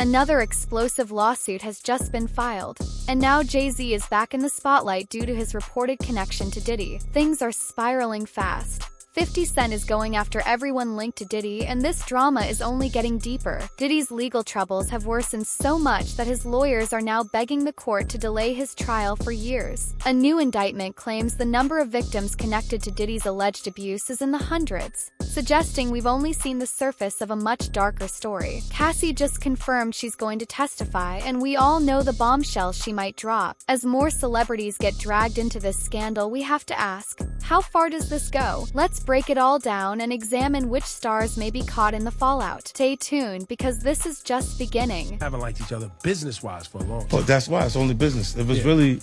Another explosive lawsuit has just been filed, and now Jay-Z is back in the spotlight due to his reported connection to Diddy. Things are spiraling fast. 50 Cent is going after everyone linked to Diddy, and this drama is only getting deeper. Diddy's legal troubles have worsened so much that his lawyers are now begging the court to delay his trial for years. A new indictment claims the number of victims connected to Diddy's alleged abuse is in the hundreds, suggesting we've only seen the surface of a much darker story. Cassie just confirmed she's going to testify, and we all know the bombshell she might drop. As more celebrities get dragged into this scandal, we have to ask, how far does this go? Let's break it all down and examine which stars may be caught in the fallout. Stay tuned, because this is just beginning. Haven't liked each other business-wise for a long time. Well, that's why it's only business. It was really,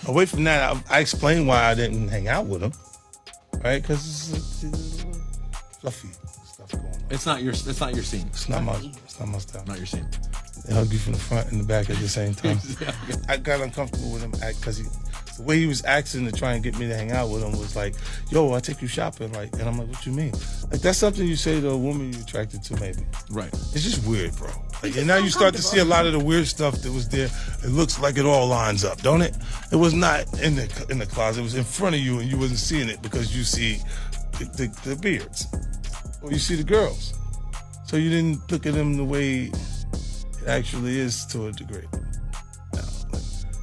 away from that, I explained why I didn't hang out with him, right? Because it's fluffy stuff going on. It's not your scene. It's not my style. Not your scene. They hug you from the front and the back at the same time. I got uncomfortable with him because the way he was acting to try and get me to hang out with him was like, yo, I'll take you shopping. Like, and I'm like, what you mean? Like, that's something you say to a woman you're attracted to, maybe. Right. It's just weird, bro. Like, and now you start to see a lot of the weird stuff that was there. It looks like it all lines up, don't it? It was not in the closet. It was in front of you, and you wasn't seeing it because you see the beards. Or you see the girls. So you didn't look at them the way it actually is to a degree.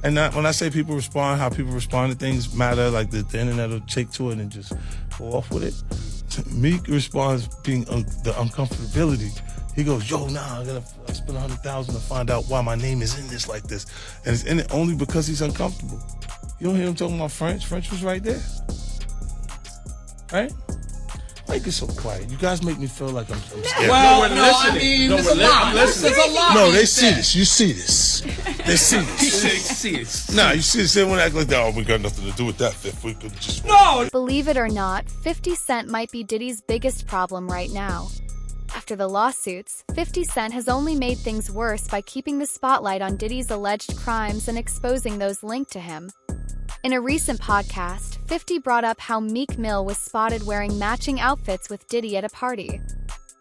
And when I say people respond, how people respond to things matter, like the internet will take to it and just go off with it. Meek responds being the uncomfortability. He goes, yo, nah, I spend $100,000 to find out why my name is in this like this. And it's in it only because he's uncomfortable. You don't hear him talking about French. French was right there. Right? Why you get so quiet? You guys make me feel like I'm scared. Well, I mean, there's a lot. There's a lot. No, they see this. You see this. They see this. They see it. Nah, you see this. They won't act like that. Oh, we got nothing to do with that. If we could just... No! Believe it or not, 50 Cent might be Diddy's biggest problem right now. After the lawsuits, 50 Cent has only made things worse by keeping the spotlight on Diddy's alleged crimes and exposing those linked to him. In a recent podcast, 50 brought up how Meek Mill was spotted wearing matching outfits with Diddy at a party.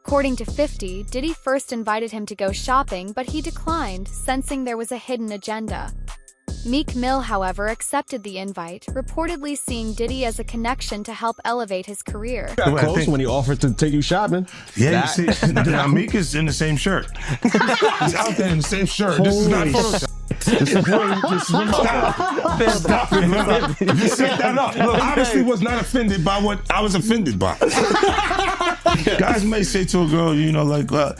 According to 50, Diddy first invited him to go shopping, but he declined, sensing there was a hidden agenda. Meek Mill, however, accepted the invite, reportedly seeing Diddy as a connection to help elevate his career. Got close when he offered to take you shopping. Yeah, you see, now Meek is in the same shirt. He's out there in the same shirt. This is not Photoshop. This is stop it. You set that up. Look, obviously was not offended by what I was offended by. Guys may say to a girl, you know, like, let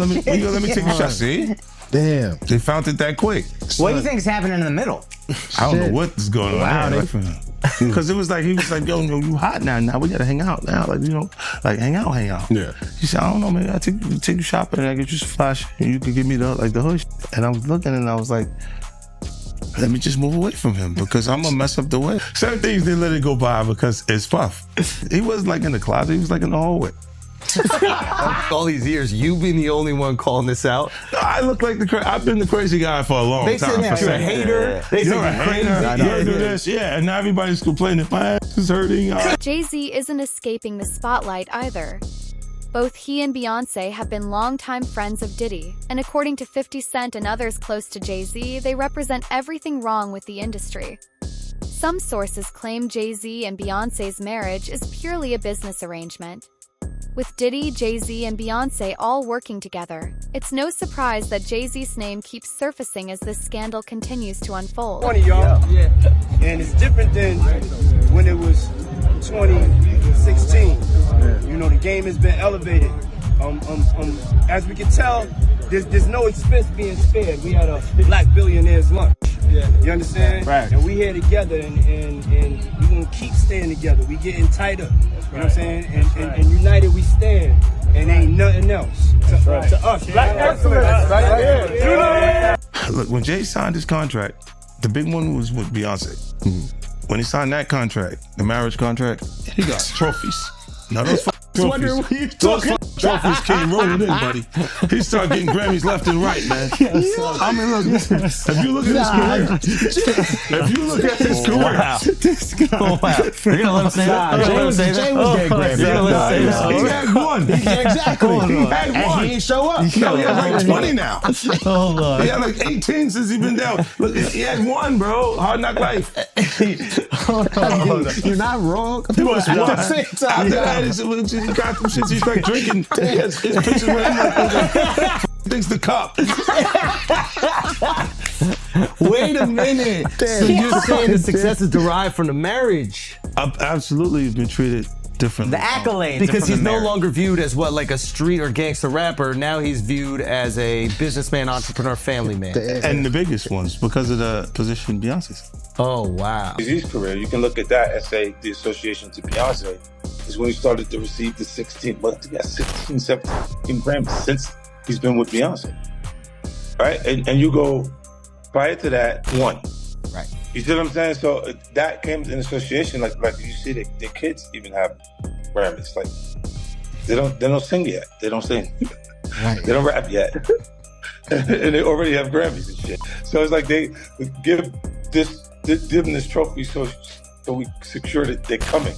me take a shot. See? Damn. They found it that quick. What do you think is happening in the middle? I don't know what is going on there. Because it was like, he was like, yo, you hot now. Now we got to hang out now. Like, you know, like hang out. Yeah. He said, I don't know, man. I'll take you shopping and I get you some flash and you can give me the hood. And I was looking and I was like, let me just move away from him because I'm going to mess up the way. Certain things, they let it go by because it's puff. He wasn't like in the closet. He was like in the hallway. All these years, you being the only one calling this out. I look like I've been the crazy guy for a long time. They say you're a hater. They say you're crazy. You do this, yeah, and now everybody's complaining. My ass is hurting. Jay-Z isn't escaping the spotlight either. Both he and Beyonce have been longtime friends of Diddy, and according to 50 Cent and others close to Jay-Z, they represent everything wrong with the industry. Some sources claim Jay-Z and Beyonce's marriage is purely a business arrangement. With Diddy, Jay-Z, and Beyonce all working together, it's no surprise that Jay-Z's name keeps surfacing as this scandal continues to unfold. Funny, y'all. Yeah. And it's different than when it was 2016. You know, the game has been elevated. As we can tell, there's no expense being spared. We had a black billionaire's lunch. Yeah. You understand? Right. And we here together, and we're going to keep staying together. We getting tighter. You know what I'm saying? And united we stand, and ain't nothing else to us. Black excellence, right? Look, when Jay signed his contract, the big one was with Beyonce. When he signed that contract, the marriage contract, he got trophies. Now those wondering what you're Those talking trophies came rolling in, buddy. He started getting Grammys left and right, man. I mean, look, if you look at his career, This guy. Oh, wow. You're gonna let him say that? You're gonna let him say that? Jay was getting Grammys. You're gonna let him say that? he had one. Exactly. He had And one. he didn't show up. He has like 20 now. Hold on. He had like 18 since he's been down. Look, he had one, bro. Hard Knock Life. You're not wrong. He was At one. the same time. After that, he got some shit. He's like drinking. His pictures with him like thinks the cup. Wait a minute. So you're saying the success is derived from the marriage? Absolutely, he's been treated differently. The accolades. Because he's no longer. longer viewed as what, like a street or gangster rapper. Now he's viewed as a businessman, entrepreneur, family man. And the biggest ones because of the position Beyonce's. Oh, wow. Jay-Z's career, you can look at that and say the association to Beyonce is when he started to receive the 16 Grammys since he's been with Beyonce. Right? And you go, prior to that, one. Right. You see what I'm saying? So that came in association, like you see their kids even have Grammys. Like they don't sing yet. They don't sing. Right. They don't rap yet. And they already have Grammys and shit. So it's like they give them this trophy so we secure that they're coming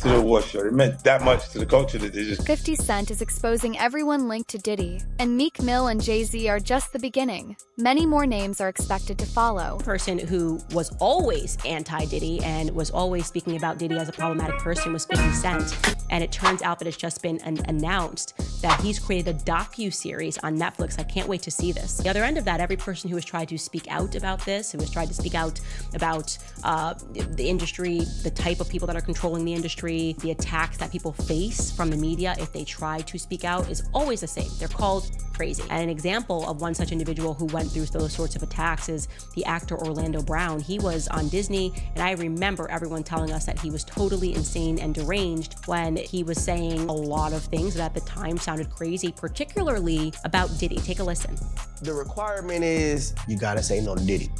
to the award show. It meant that much to the culture that they just... 50 Cent is exposing everyone linked to Diddy, and Meek Mill and Jay-Z are just the beginning. Many more names are expected to follow. Person who was always anti-Diddy and was always speaking about Diddy as a problematic person was 50 Cent. And it turns out that it's just been announced that he's created a docu-series on Netflix. I can't wait to see this. The other end of that, every person who has tried to speak out about this, who has tried to speak out about the industry, the type of people that are controlling the industry, the attacks that people face from the media if they try to speak out is always the same. They're called crazy. And an example of one such individual who went through those sorts of attacks is the actor Orlando Brown. He was on Disney, and I remember everyone telling us that he was totally insane and deranged when he was saying a lot of things that at the time sounded crazy, particularly about Diddy. Take a listen. The requirement is you gotta say no to Diddy.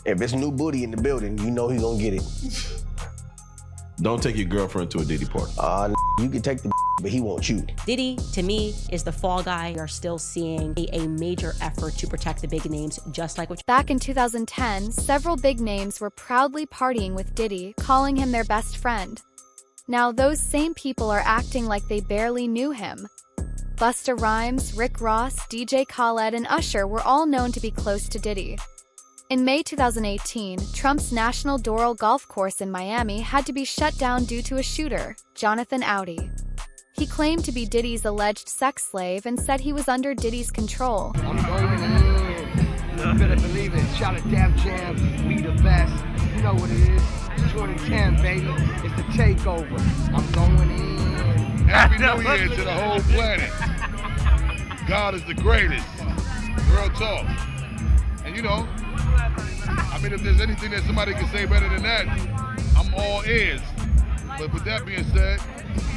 If it's new booty in the building, you know he's gonna get it. Don't take your girlfriend to a Diddy party. You can take the but he won't you. Diddy, to me, is the fall guy. We are still seeing a major effort to protect the big names, just like what... Back in 2010, several big names were proudly partying with Diddy, calling him their best friend. Now those same people are acting like they barely knew him. Busta Rhymes, Rick Ross, DJ Khaled, and Usher were all known to be close to Diddy. In May 2018, Trump's National Doral Golf Course in Miami had to be shut down due to a shooter, Jonathan Audi. He claimed to be Diddy's alleged sex slave and said he was under Diddy's control. I'm going in. You better believe it. Shout at Def Jam. We the best. You know what it is. 2010, baby. It's the takeover. I'm going in. Happy New Year to the whole planet. God is the greatest. Real talk. And you know, I mean, if there's anything that somebody can say better than that, I'm all ears. But with that being said,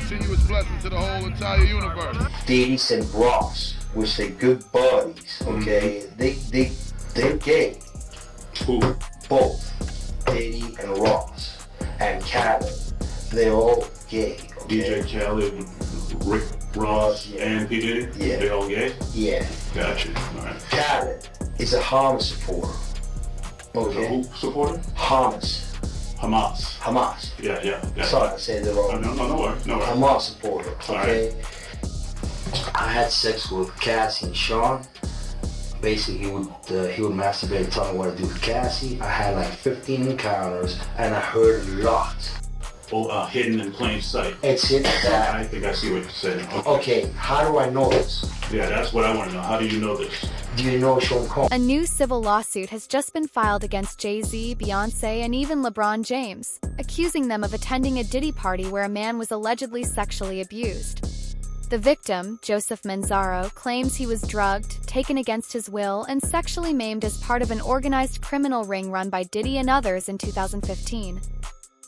continuous blessings to the whole entire universe. Diddy and Ross, which they good buddies, okay? They're gay. Who? Both. Diddy and Ross. And Khaled. They're all gay, okay? DJ Khaled, Rick Ross, and P. Diddy? Yeah. They all gay? Yeah. Gotcha. All right. Khaled is a Hamas supporter. Okay? Who supporter? Hamas. Hamas. Yeah. Sorry, I said it wrong. No worries. Hamas supporter, okay? Right. I had sex with Cassie and Sean. Basically, he would masturbate and tell me what to do with Cassie. I had like 15 encounters, and I heard a lot. Hidden in plain sight. It's hidden that. I think I see what you're saying. Okay, how do I know this? Yeah, that's what I want to know. How do you know this? Do you know Sean Combs? A new civil lawsuit has just been filed against Jay-Z, Beyonce, and even LeBron James, accusing them of attending a Diddy party where a man was allegedly sexually abused. The victim, Joseph Manzaro, claims he was drugged, taken against his will, and sexually maimed as part of an organized criminal ring run by Diddy and others in 2015.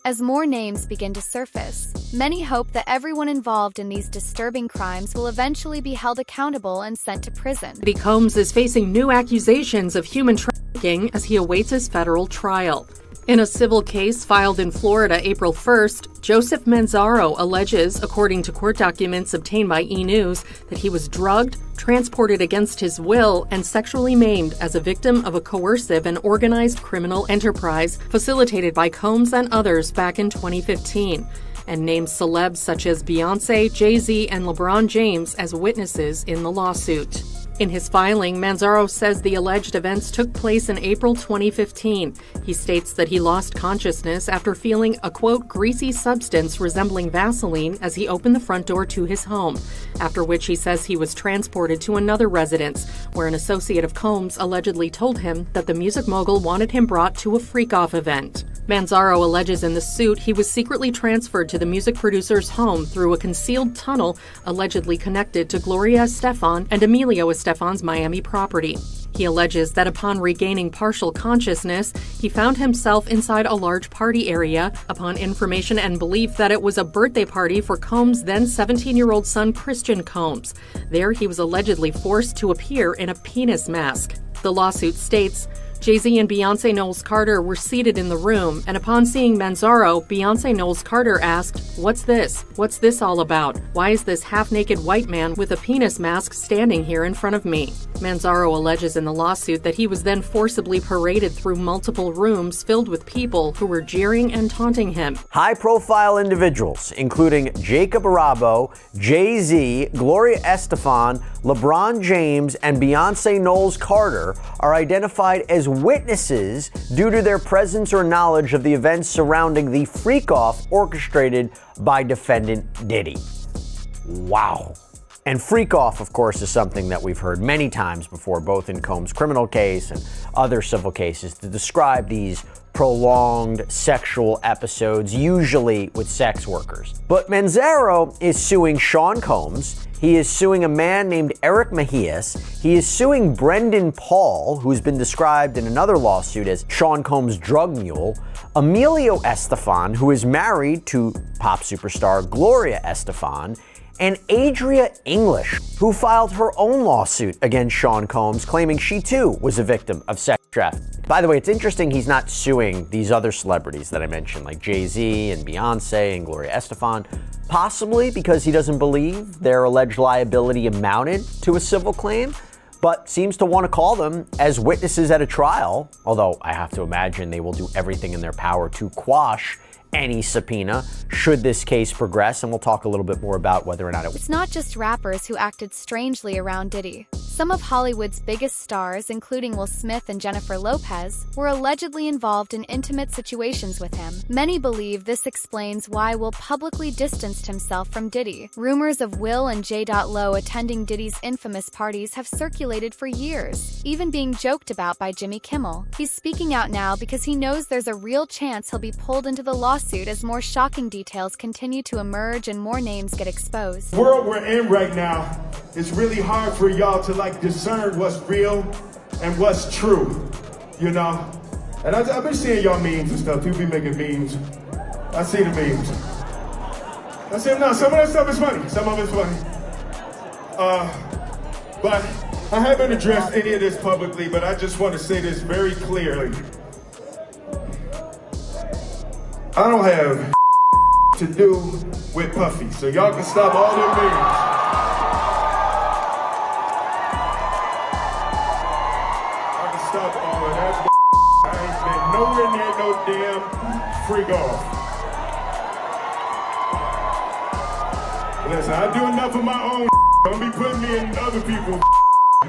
As more names begin to surface, many hope that everyone involved in these disturbing crimes will eventually be held accountable and sent to prison. Diddy Combs is facing new accusations of human trafficking as he awaits his federal trial. In a civil case filed in Florida April 1st, Joseph Manzaro alleges, according to court documents obtained by E! News, that he was drugged, transported against his will, and sexually maimed as a victim of a coercive and organized criminal enterprise facilitated by Combs and others back in 2015, and names celebs such as Beyoncé, Jay-Z, and LeBron James as witnesses in the lawsuit. In his filing, Manzaro says the alleged events took place in April 2015. He states that he lost consciousness after feeling a, quote, greasy substance resembling Vaseline as he opened the front door to his home, after which he says he was transported to another residence, where an associate of Combs allegedly told him that the music mogul wanted him brought to a freak-off event. Manzaro alleges in the suit he was secretly transferred to the music producer's home through a concealed tunnel allegedly connected to Gloria Estefan and Emilio Estefan's Miami property. He alleges that upon regaining partial consciousness, he found himself inside a large party area upon information and belief that it was a birthday party for Combs' then 17-year-old son Christian Combs. There, he was allegedly forced to appear in a penis mask. The lawsuit states, Jay-Z and Beyoncé Knowles Carter were seated in the room, and upon seeing Manzaro, Beyoncé Knowles Carter asked, "What's this? What's this all about? Why is this half-naked white man with a penis mask standing here in front of me?" Manzaro alleges in the lawsuit that he was then forcibly paraded through multiple rooms filled with people who were jeering and taunting him. High-profile individuals, including Jacob Arabo, Jay-Z, Gloria Estefan, LeBron James, and Beyoncé Knowles Carter, are identified as witnesses due to their presence or knowledge of the events surrounding the freak-off orchestrated by defendant Diddy. Wow. And freak-off, of course, is something that we've heard many times before, both in Combs' criminal case and other civil cases, to describe these prolonged sexual episodes, usually with sex workers. But Manzaro is suing Sean Combs. He is suing a man named Eric Mejias. He is suing Brendan Paul, who's been described in another lawsuit as Sean Combs' drug mule, Emilio Estefan, who is married to pop superstar Gloria Estefan, and Adria English, who filed her own lawsuit against Sean Combs, claiming she too was a victim of sex trafficking. By the way, it's interesting he's not suing these other celebrities that I mentioned, like Jay-Z and Beyoncé and Gloria Estefan, possibly because he doesn't believe their alleged liability amounted to a civil claim, but seems to want to call them as witnesses at a trial, although I have to imagine they will do everything in their power to quash any subpoena should this case progress, and we'll talk a little bit more about whether or not It's not just rappers who acted strangely around Diddy. Some of Hollywood's biggest stars, including Will Smith and Jennifer Lopez, were allegedly involved in intimate situations with him. Many believe this explains why Will publicly distanced himself from Diddy. Rumors of Will and J. Lo attending Diddy's infamous parties have circulated for years, even being joked about by Jimmy Kimmel. He's speaking out now because he knows there's a real chance he'll be pulled into the lawsuit as more shocking details continue to emerge and more names get exposed. The world we're in right now, it's really hard for y'all to discern what's real and what's true, you know? And I've been seeing y'all memes and stuff. People be making memes. I see the memes. I say, no, some of that stuff is funny. Some of it's funny. But I haven't addressed any of this publicly, but I just want to say this very clearly. I don't have to do with Puffy, so y'all can stop all them memes. Stop all of that. I ain't been nowhere near no damn freak off. Listen, I do enough of my own. Don't be putting me in other people's. I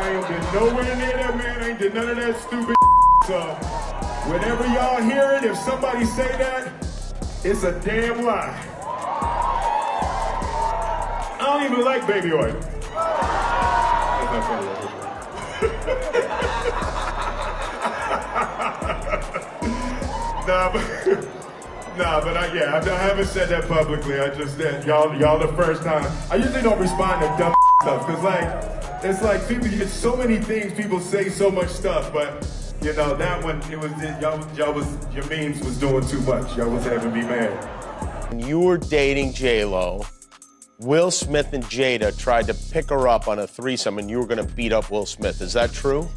ain't been nowhere near that, man. I ain't did none of that stupid. So, whenever y'all hear it, if somebody say that, it's a damn lie. I don't even like baby oil. But I haven't said that publicly. I just did. Y'all the first time. I usually don't respond to dumb stuff, cause it's like people, it's so many things people say, so much stuff, but you know, that one, your memes was doing too much. Y'all was having me mad. When you were dating J-Lo, Will Smith and Jada tried to pick her up on a threesome and you were gonna beat up Will Smith. Is that true?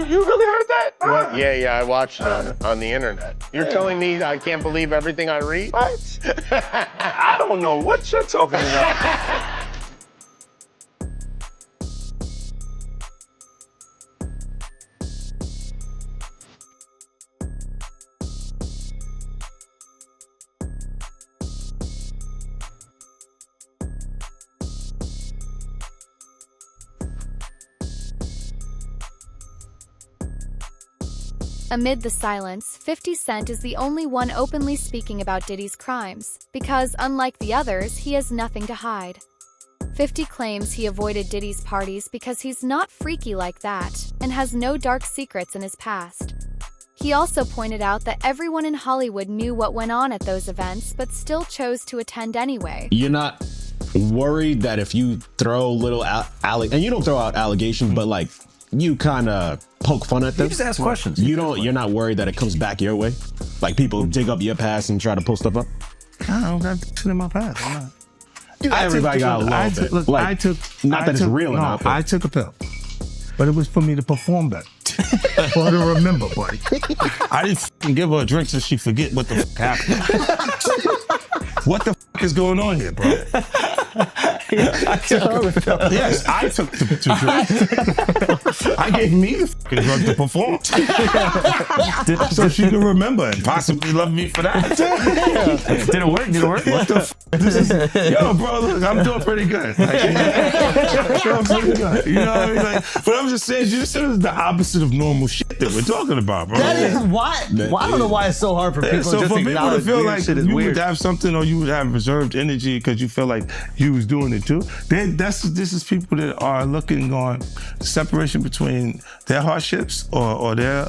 You really heard that? What? Yeah, I watched it on the internet. You're telling me I can't believe everything I read? What? I don't know what you're talking about. Amid the silence, 50 Cent is the only one openly speaking about Diddy's crimes, because, unlike the others, he has nothing to hide. 50 claims he avoided Diddy's parties because he's not freaky like that, and has no dark secrets in his past. He also pointed out that everyone in Hollywood knew what went on at those events, but still chose to attend anyway. You're not worried that if you throw little and you don't throw out allegations, but like, you kind of poke fun at them. You just ask questions. You're not worried that it comes back your way? Like people dig up your past and try to pull stuff up? I don't got shit in my past. I'm not. Everybody got a little bit. Look, Like, I took. not that it's real or no, not, but- I took a pill, but it was for me to perform better. For her to remember, buddy. I didn't f***ing give her a drink so she forget what the f*** happened. What the f*** is going on here, bro? Yes, I took the drug. I gave me the fucking drug to perform. So she could remember and possibly love me for that. Did it work? What the f? This is, yo, bro, look, I'm doing pretty good. Like, doing pretty good. You know what I mean? Like, but I'm just saying, this is the opposite of normal shit that we're talking about, bro. That is why. I don't know why it's so hard for people So just for to people to acknowledge feel weird like shit is you weird. would have something or you would have reserved energy because you feel like you was doing it too, this is people that are looking on separation between their hardships or their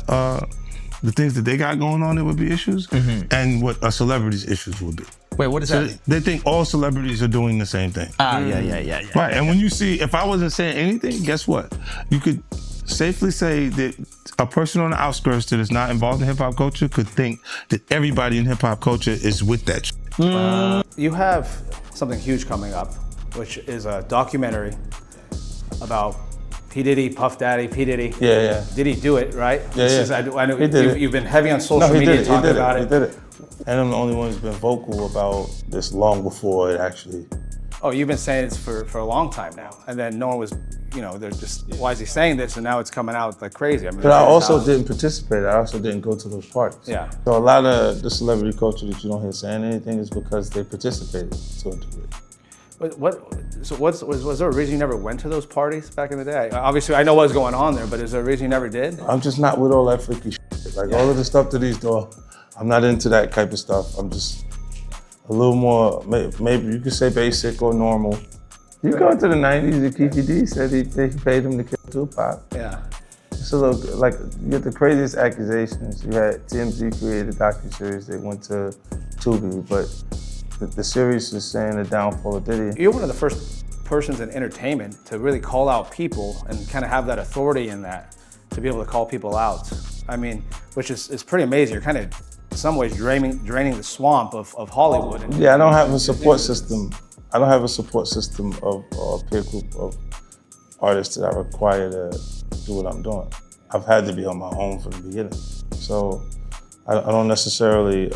the things that they got going on that would be issues and what a celebrity's issues would be. Wait, what is that? They think all celebrities are doing the same thing. Yeah. Right, and when you see, if I wasn't saying anything, guess what? You could safely say that a person on the outskirts that is not involved in hip-hop culture could think that everybody in hip-hop culture is with that shit. You have something huge coming up, which is a documentary about P. Diddy, Puff Daddy, P. Diddy. Yeah. Did he do it, right? Yeah. I know He did it. you've been heavy on social No, he media did it. talking He did about it. it. He did it. And I'm the only one who's been vocal about this long before it actually. Oh, you've been saying this for a long time now, and then no one was, they're just, why is he saying this? And now it's coming out like crazy. I mean, But I also didn't participate. I also didn't go to those parties. Yeah. So a lot of the celebrity culture that you don't hear saying anything is because they participated to a degree. Was there a reason you never went to those parties back in the day? Obviously, I know what was going on there, but is there a reason you never did? I'm just not with all that freaky shit. Like all of the stuff that he's doing, I'm not into that type of stuff. I'm just a little more, maybe you could say basic or normal. You go into the 90s, and Keefy D said he paid him to kill Tupac. Yeah. It's a little, like, you get the craziest accusations. You had TMZ created a docuseries, they went to Tubi, but the series is saying the downfall of Diddy. You're one of the first persons in entertainment to really call out people and kind of have that authority in that, to be able to call people out. I mean, which is pretty amazing. You're kind of, in some ways, draining the swamp of Hollywood. Yeah, I don't have a support system. I don't have a support system of a peer group of artists that I require to do what I'm doing. I've had to be on my own from the beginning. So I don't necessarily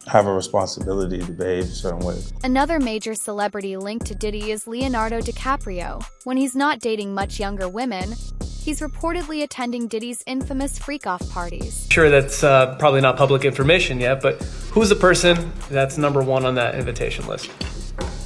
have a responsibility to behave a certain way. Another major celebrity linked to Diddy is Leonardo DiCaprio. When he's not dating much younger women, he's reportedly attending Diddy's infamous freak-off parties. Sure, that's probably not public information yet, but who's the person that's #1 on that invitation list?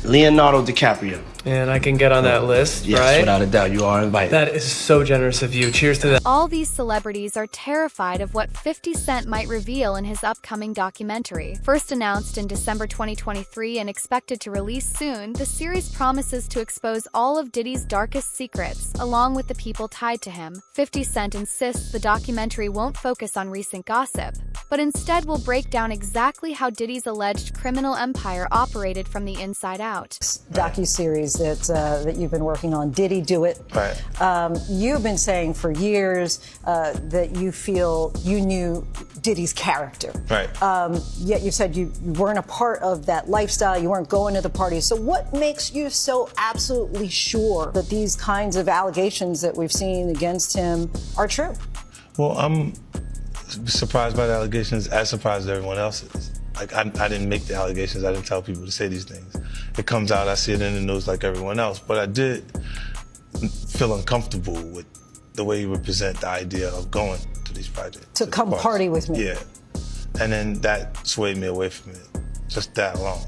Leonardo DiCaprio. And I can get on that list, Yes, right? without a doubt, you are invited. That is so generous of you. Cheers to that. All these celebrities are terrified of what 50 Cent might reveal in his upcoming documentary. First announced in December 2023 and expected to release soon, the series promises to expose all of Diddy's darkest secrets, along with the people tied to him. 50 Cent insists the documentary won't focus on recent gossip, but instead we'll break down exactly how Diddy's alleged criminal empire operated from the inside out. Docuseries that you've been working on, Diddy Do It. Right. You've been saying for years that you feel you knew Diddy's character. Right. Yet you said you weren't a part of that lifestyle, you weren't going to the parties. So what makes you so absolutely sure that these kinds of allegations that we've seen against him are true? Well, I'm surprised by the allegations, as surprised as everyone else is. Like, I didn't make the allegations, I didn't tell people to say these things. It comes out, I see it in the news like everyone else, but I did feel uncomfortable with the way you would present the idea of going to these projects. To come party with me. Yeah. And then that swayed me away from it, just that alone.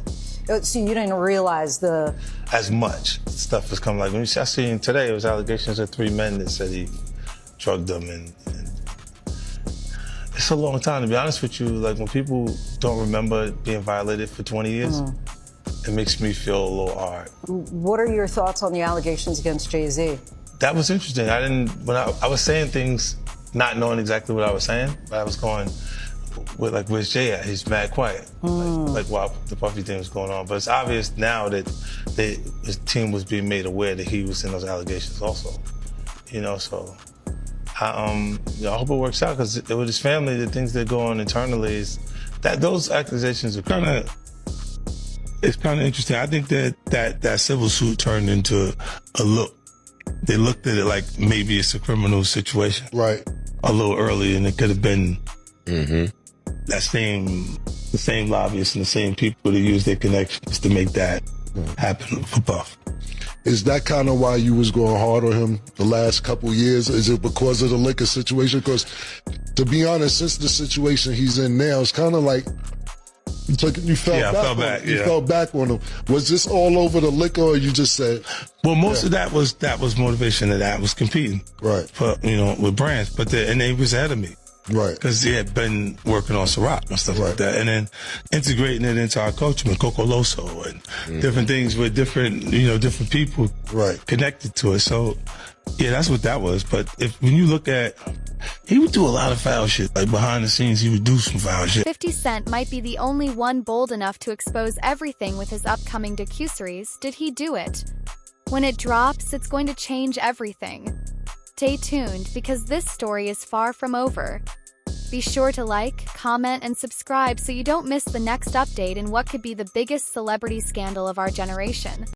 So you didn't realize as much stuff was coming. Like when I seen today, it was allegations of 3 men that said he drugged them, and it's a long time, to be honest with you. Like when people don't remember being violated for 20 years, it makes me feel a little hard. What are your thoughts on the allegations against Jay-Z? That was interesting. When I was saying things, not knowing exactly what I was saying, but I was going with like, where's Jay at? He's mad quiet. Like while the Puffy thing was going on. But it's obvious now that his team was being made aware that he was in those allegations also. You know, so I hope it works out, because with his family, the things that go on internally is that those accusations are kind of interesting. I think that civil suit turned into a look. They looked at it like maybe it's a criminal situation. Right. A little early, and it could have been the same lobbyists and the same people that use their connections to make that happen for Puff. Is that kind of why you was going hard on him the last couple years? Is it because of the liquor situation? Because, to be honest, since the situation he's in now, it's kind of like you fell back on him. Was this all over the liquor, or you just said? Well, most of that was motivation. That was competing, right? For with brands, and they was ahead of me. Right. Because he had been working on Ciroc and stuff like that, and then integrating it into our culture with Coco Loso and different things with different people connected to it. So, yeah, that's what that was. But when you look at, he would do a lot of foul shit. Like behind the scenes, he would do some foul shit. 50 Cent might be the only one bold enough to expose everything with his upcoming docuseries, Did He Do It? When it drops, it's going to change everything. Stay tuned, because this story is far from over. Be sure to like, comment, and subscribe so you don't miss the next update in what could be the biggest celebrity scandal of our generation.